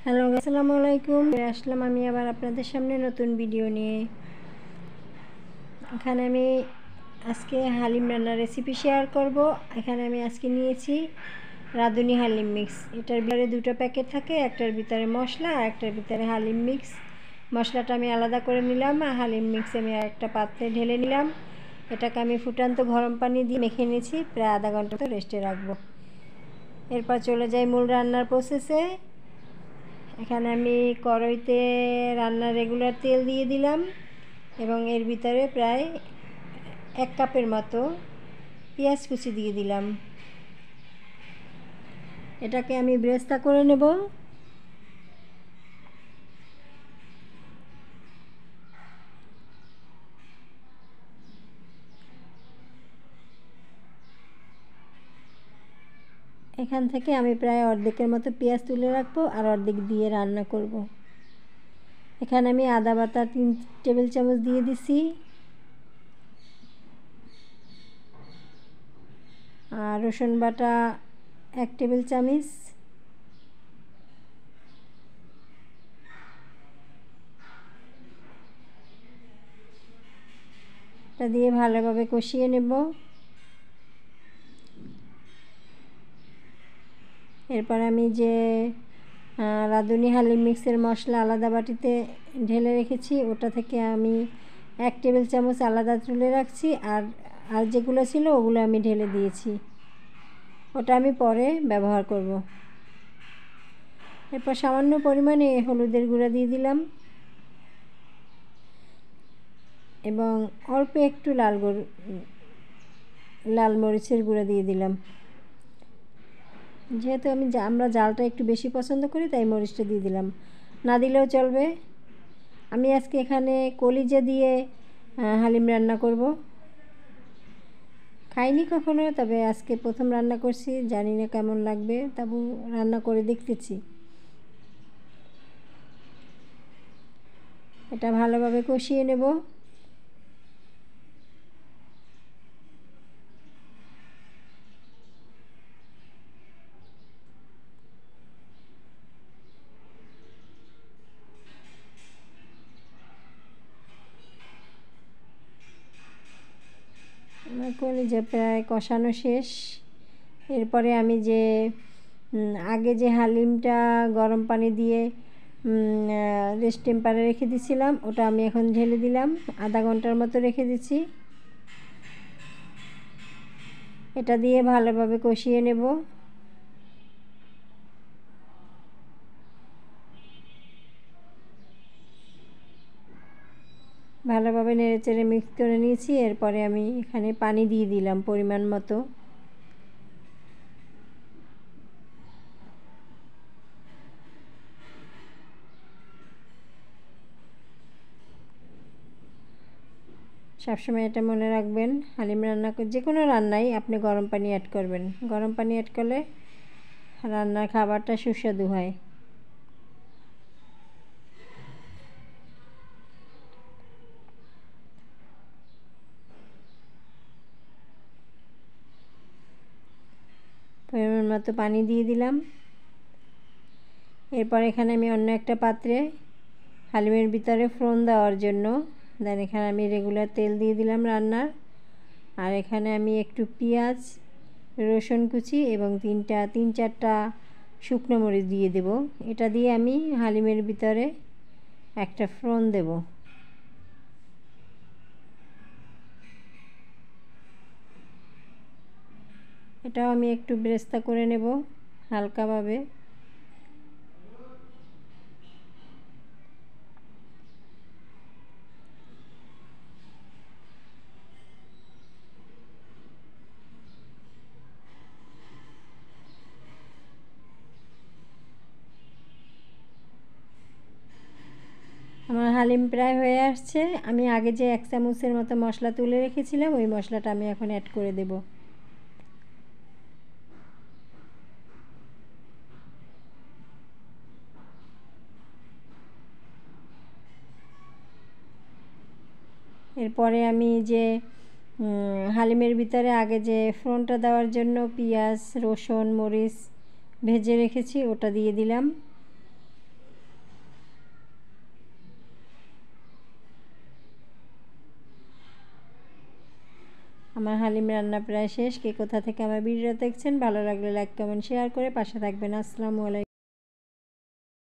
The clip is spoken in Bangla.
হ্যালো আসসালামু আলাইকুম। আসলাম আমি আবার আপনাদের সামনে নতুন ভিডিও নিয়ে। এখানে আমি আজকে হালিম রান্নার রেসিপি শেয়ার করব। এখানে আমি আজকে নিয়েছি রাঁধুনি হালিম মিক্স। এটার ভিতরে দুটো প্যাকেট থাকে, একটার ভিতরে মশলা আর একটার ভিতরে হালিম মিক্স। মশলাটা আমি আলাদা করে নিলাম আর হালিম মিক্স আমি একটা পাত্রে ঢেলে নিলাম। এটাকে আমি ফুটান্ত গরম পানি দিয়ে মেখে নিয়েছি, প্রায় আধা ঘন্টা তো রেস্টে রাখবো। এরপর চলে যাই মূল রান্নার প্রসেসে। এখানে আমি কড়াইতে রান্নার রেগুলার তেল দিয়ে দিলাম এবং এর ভিতরে প্রায় 1 কাপের মতো পেঁয়াজ কুচি দিয়ে দিলাম। এটাকে আমি বেরেস্তা করে নেব। এখান থেকে আমি প্রায় অর্ধেকের মতো পেঁয়াজ তুলে রাখবো আর অর্ধেক দিয়ে রান্না করব। এখানে আমি আদা বাটা 3 টেবিল চামচ দিয়ে দিছি আর রসুন বাটা 1 টেবিল চামচ, এটা দিয়ে ভালোভাবে কষিয়ে নেব। এরপর আমি যে রাঁধুনি হালিম মিক্সের মশলা আলাদা বাটিতে ঢেলে রেখেছি ওটা থেকে আমি 1 টেবিল চামচ আলাদা তুলে রাখছি আর যেগুলো ছিল ওগুলো আমি ঢেলে দিয়েছি, ওটা আমি পরে ব্যবহার করব। এরপর সামান্য পরিমাণে হলুদের গুঁড়া দিয়ে দিলাম এবং অল্প একটু লাল মরিচের গুঁড়া দিয়ে দিলাম। যেহেতু আমরা জালটা একটু বেশি পছন্দ করি তাই মরিচটা দিয়ে দিলাম, না দিলেও চলবে। আমি আজকে এখানে কলিজা দিয়ে হালিম রান্না করব। খাইনি কখনো, তবে আজকে প্রথম রান্না করছি, জানি না কেমন লাগবে, তবু রান্না করে দেখতেছি। এটা ভালোভাবে কষিয়ে নেব। আমার কলিজা প্রায় কষানো শেষ। এরপরে আমি যে আগে যে হালিমটা গরম পানি দিয়ে রেস্ট টেম্পারে রেখে দিয়েছিলাম ওটা আমি এখন ঢেলে দিলাম, আধা ঘন্টার মতো রেখে দিচ্ছি। এটা দিয়ে ভালোভাবে কষিয়ে নেব। ভালোভাবে নেড়েচেড়ে মিক্স করে নিয়েছি। এরপরে আমি এখানে পানি দিয়ে দিলাম পরিমাণ মতো। সবসময় এটা মনে রাখবেন, হালিম রান্না যে কোনো রান্নায় আপনি গরম পানি অ্যাড করবেন। গরম পানি অ্যাড করলে রান্নার খাবারটা সুস্বাদু হয়। পরিমাণ মতো পানি দিয়ে দিলাম। এরপর এখানে আমি অন্য একটা পাত্রে হালিমের ভিতরে ফোড়ন দেওয়ার জন্য এখানে আমি রেগুলার তেল দিয়ে দিলাম রান্নার। আর এখানে আমি একটু পেঁয়াজ, রসুন কুচি এবং 3-4টা শুকনো মরিচ দিয়ে দেব। এটা দিয়ে আমি হালিমের ভিতরে একটা ফোড়ন দেব। এটাও আমি একটু বেরেস্তা করে নেব হালকাভাবে। আমার হালিম প্রায় হয়ে আসছে। আমি আগে যে 1 চামচের মতো মশলা তুলে রেখেছিলাম ওই মশলাটা আমি এখন অ্যাড করে দেব। এরপরে আমি যে হালিমের ভিতরে আগে যে ফোড়নটা দেওয়ার জন্য পেঁয়াজ, রসুন, মরিচ ভেজে রেখেছি ওটা দিয়ে দিলাম। আমার হালিম রান্না প্রায় শেষ। কে কোথা থেকে আমার ভিডিও দেখছেন, ভালো লাগলে লাইক কমেন্ট শেয়ার করে পাশে থাকবেন। আসসালামু আলাইকুম।